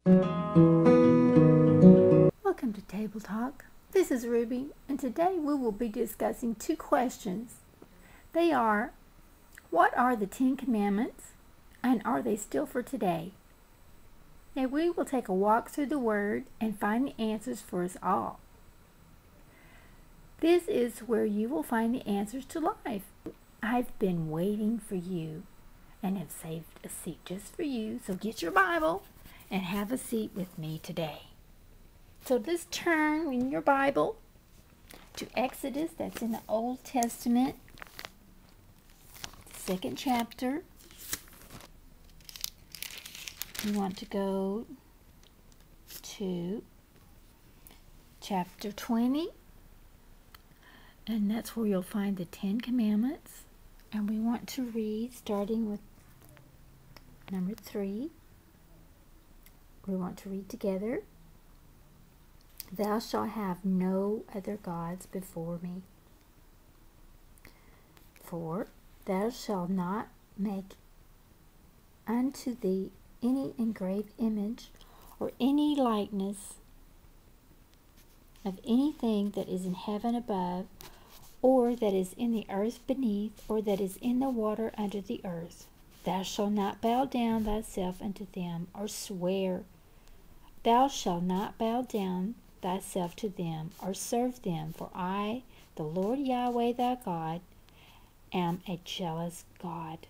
Welcome to Table Talk. This is Ruby, and today we will be discussing two questions. They are, what are the 10 Commandments, and are they still for today? Now we will take a walk through the Word and find the answers for us all. This is where you will find the answers to life. I've been waiting for you and have saved a seat just for you, so get your Bible and have a seat with me today. So let's turn in your Bible to Exodus, that's in the Old Testament, 2nd chapter. You want to go to chapter 20, and that's where you'll find the 10 Commandments. And we want to read starting with number 3. We want to read together. Thou shalt have no other gods before me. 4. Thou shalt not make unto thee any engraved image or any likeness of anything that is in heaven above, or that is in the earth beneath, or that is in the water under the earth. Thou shalt not bow down thyself unto them, or swear. Thou shalt not bow down thyself to them, or serve them, for I, the Lord Yahweh thy God, am a jealous God,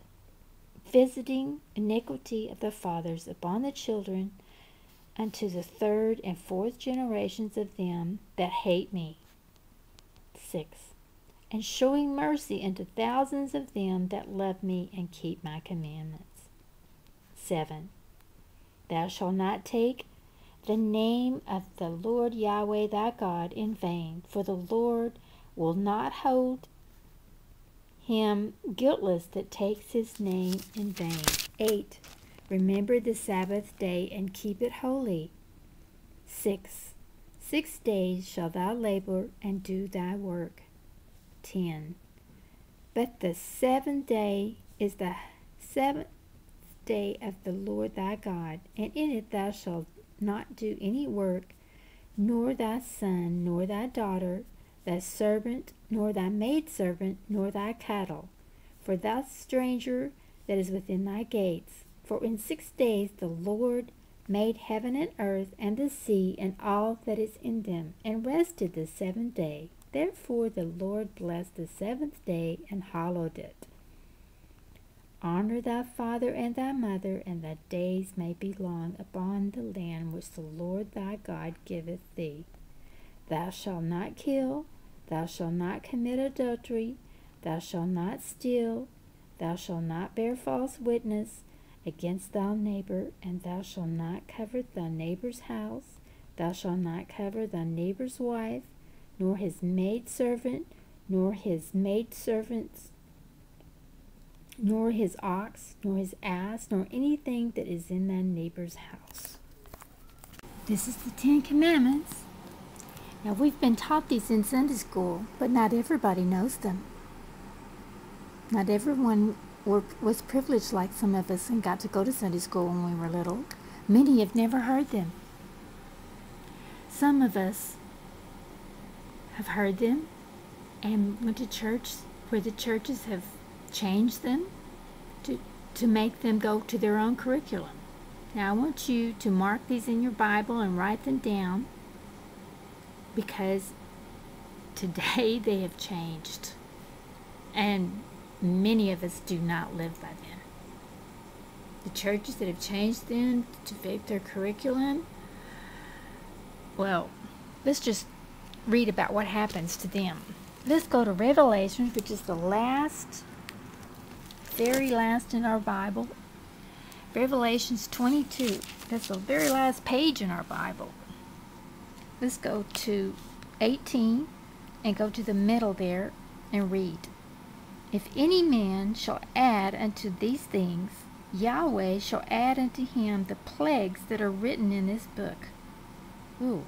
visiting iniquity of the fathers upon the children, unto the 3rd and 4th generations of them that hate me. 6. And showing mercy unto thousands of them that love me and keep my commandments. 7. Thou shalt not take the name of the Lord Yahweh thy God in vain, for the Lord will not hold him guiltless that takes his name in vain. 8. Remember the Sabbath day and keep it holy. 6. 6 days shalt thou labor and do thy work. 10. But the 7th day is the 7th day of the Lord thy God, and in it thou shalt not do any work, nor thy son, nor thy daughter, thy servant, nor thy maidservant, nor thy cattle, for thou stranger that is within thy gates. For in 6 days the Lord made heaven and earth and the sea and all that is in them, and rested the 7th day. Therefore the Lord blessed the 7th day and hallowed it. Honor thy father and thy mother, and thy days may be long upon the land which the Lord thy God giveth thee. Thou shalt not kill, thou shalt not commit adultery, thou shalt not steal, thou shalt not bear false witness against thy neighbor, and thou shalt not covet thy neighbor's house, thou shalt not covet thy neighbor's wife, nor his maidservant, nor his maidservants, nor his ox, nor his ass, nor anything that is in thy neighbor's house. This is the 10 Commandments. Now, we've been taught these in Sunday school, but not everybody knows them. Not everyone was privileged like some of us and got to go to Sunday school when we were little. Many have never heard them. Some of us have heard them and went to church where the churches have changed them to make them go to their own curriculum. Now I want you to mark these in your Bible and write them down, because today they have changed and many of us do not live by them. The churches that have changed them to fit their curriculum, well, let's just read about what happens to them. Let's go to Revelation, which is the very last in our Bible. Revelations 22. That's the very last page in our Bible. Let's go to 18 and go to the middle there and read. If any man shall add unto these things, Yahweh shall add unto him the plagues that are written in this book. Ooh.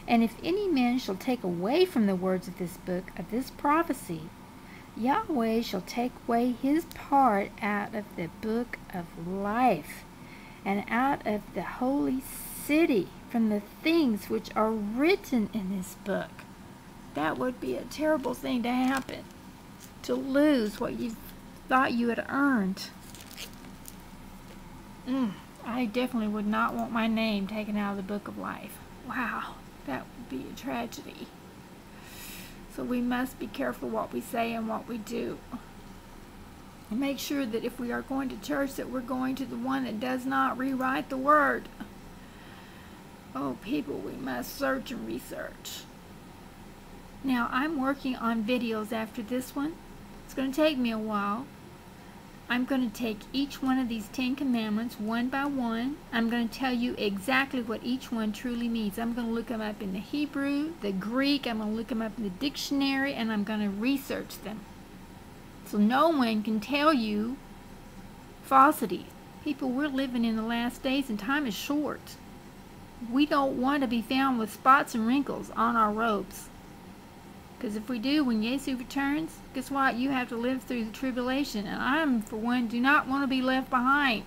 And if any man shall take away from the words of this book, of this prophecy, Yahweh shall take away his part out of the book of life, and out of the holy city from the things which are written in this book. That would be a terrible thing to happen, to lose what you thought you had earned. I definitely would not want my name taken out of the book of life. Wow, that would be a tragedy. So we must be careful what we say and what we do. And make sure that if we are going to church, that we're going to the one that does not rewrite the word. Oh, people, we must search and research. Now, I'm working on videos after this one. It's going to take me a while. I'm going to take each one of these 10 commandments one by one. I'm going to tell you exactly what each one truly means. I'm going to look them up in the Hebrew, the Greek. I'm going to look them up in the dictionary, and I'm going to research them. So no one can tell you falsity. People, we're living in the last days, and time is short. We don't want to be found with spots and wrinkles on our robes. Because if we do, when Jesus returns, guess what? You have to live through the tribulation. And I, for one, do not want to be left behind.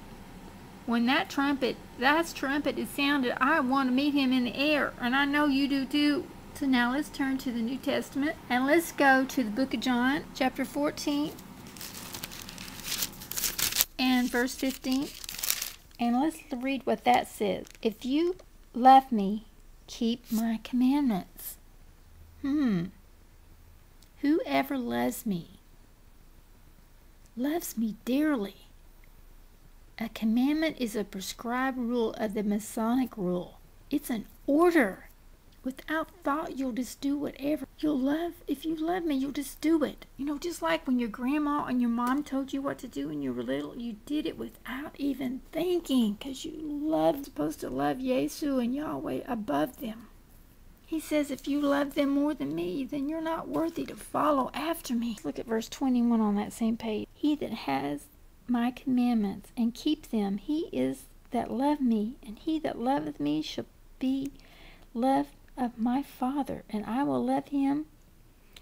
When that trumpet is sounded, I want to meet him in the air. And I know you do too. So now let's turn to the New Testament. And let's go to the book of John, chapter 14. And verse 15. And let's read what that says. If you love me, keep my commandments. Whoever loves me dearly. A commandment is a prescribed rule of the Masonic rule. It's an order. Without thought, you'll just do whatever. If you love me, you'll just do it. You know, just like when your grandma and your mom told you what to do when you were little, you did it without even thinking, because you're supposed to love Yesu and Yahweh above them. He says, if you love them more than me, then you're not worthy to follow after me. Look at verse 21 on that same page. He that has my commandments and keep them, he is that love me, and he that loveth me shall be loved of my Father, and I will love him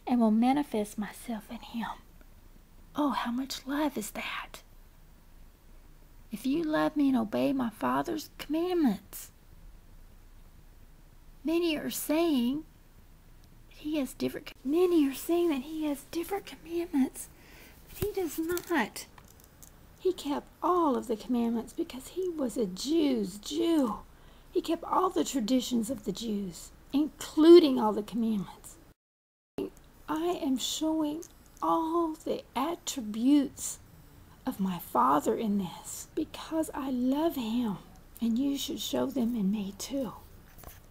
and will manifest myself in him. Oh, how much love is that? If you love me and obey my Father's commandments. Many are saying that he has different commandments, but he does not. He kept all of the commandments because he was a Jew. He kept all the traditions of the Jews, including all the commandments. I am showing all the attributes of my Father in this because I love him, and you should show them in me too.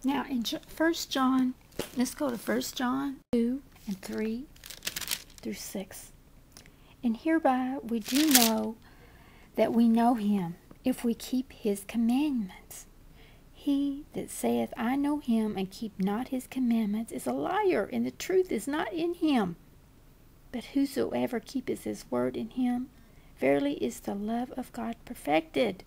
Now in 1 John, let's go to 1 John 2 and 3 through 6. And hereby we do know that we know him, if we keep his commandments. He that saith, I know him, and keep not his commandments, is a liar, and the truth is not in him. But whosoever keepeth his word in him, verily is the love of God perfected.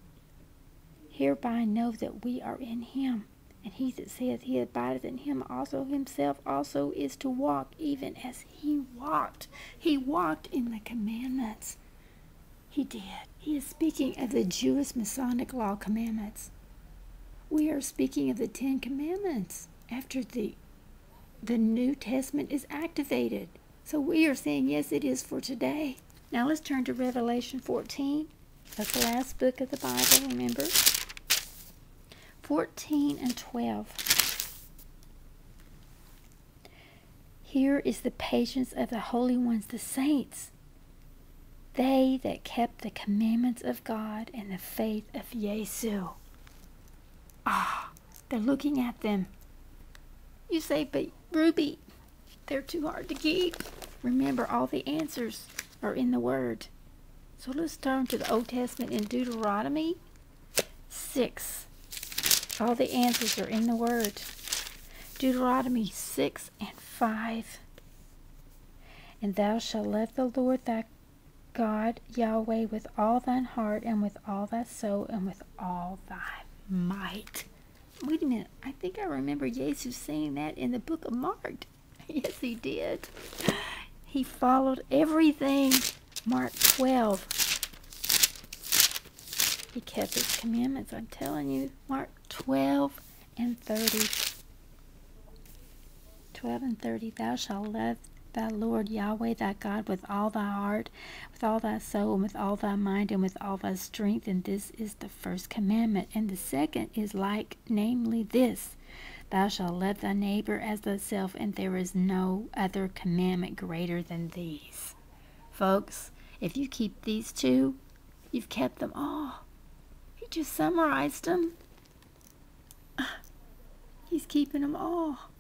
Hereby know that we are in him. And he that saith he abideth in him, also himself also is to walk, even as he walked. He walked in the commandments. He did. He is speaking of the Jewish Masonic law commandments. We are speaking of the 10 commandments after the New Testament is activated. So we are saying, yes, it is for today. Now let's turn to Revelation 14. That's the last book of the Bible, remember? 14 and 12. Here is the patience of the holy ones, the saints, they that kept the commandments of God and the faith of Yesu. They're looking at them. You say, but Ruby, they're too hard to keep. Remember, all the answers are in the Word. So let's turn to the Old Testament in Deuteronomy 6. All the answers are in the Word. Deuteronomy 6 and 5. And thou shalt love the Lord thy God, Yahweh, with all thine heart, and with all thy soul, and with all thy might. Wait a minute. I think I remember Jesus saying that in the book of Mark. Yes, he did. He followed everything. Mark 12. He kept his commandments. I'm telling you. Mark 12 and 30. 12 and 30. Thou shalt love thy Lord Yahweh thy God with all thy heart, with all thy soul, and with all thy mind, and with all thy strength. And this is the first commandment. And the second is like, namely this: Thou shalt love thy neighbor as thyself. And there is no other commandment greater than these. Folks, if you keep these two, you've kept them all. He just summarized them. He's keeping them all.